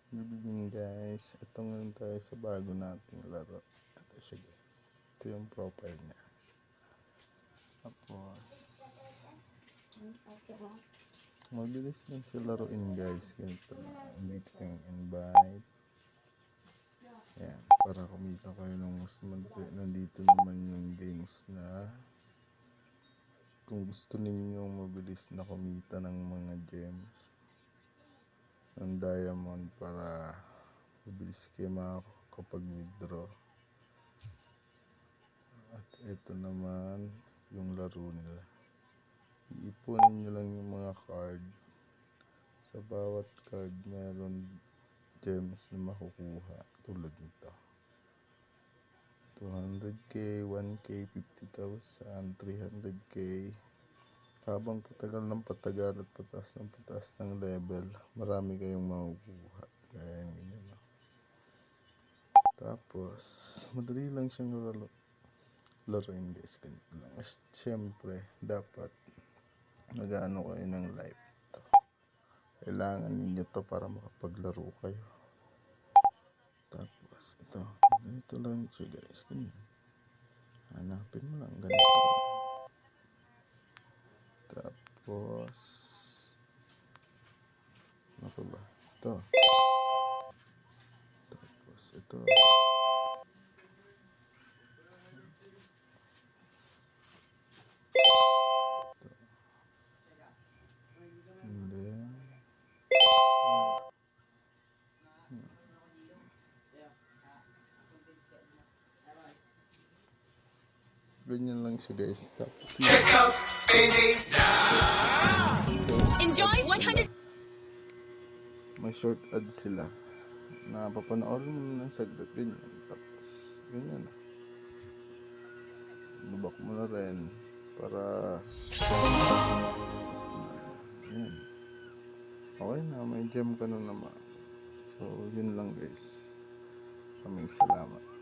Good evening guys, ito ngayon tayo sa bago nating laro. Ito siya guys, ito yung profile niya. Tapos mabilis lang siya laruin guys. Ganito lang, dito kayong invite. Yan, para kumita kayo ng mas madali. Nandito naman yung games na kung gusto ninyong mabilis na kumita ng mga gems ng diamond para mabilis kayo makakapag-withdraw. At ito naman yung laro nila. Iipunin nyo lang yung mga card. Sa bawat card meron gems na makukuha tulad nito. 200k, 1k, 50,000, 300k. Habang patagal ng patagal at pataas ng level, marami kayong makukuha. Gaya nyo. Tapos, madali lang siyang laruin guys. Ganito lang. Siyempre, dapat mag-ano kayo ng live. Kailangan ninyo to para makapaglaro kayo. Tapos, ganito lang siya guys. Ganyan. Hanapin mo lang ganito. Tapos, ano ba? Ito. Tapos, ito. And then, ganyan lang siya guys. Tapos, Enjoy 100. may short ads sila. Napapanoorin mo na ng saglit. Ganyan. Tapos, ganyan na. Lubak mo na rin para yan. Okay na, may gem ka na naman. So, yun lang guys. Kaming salamat.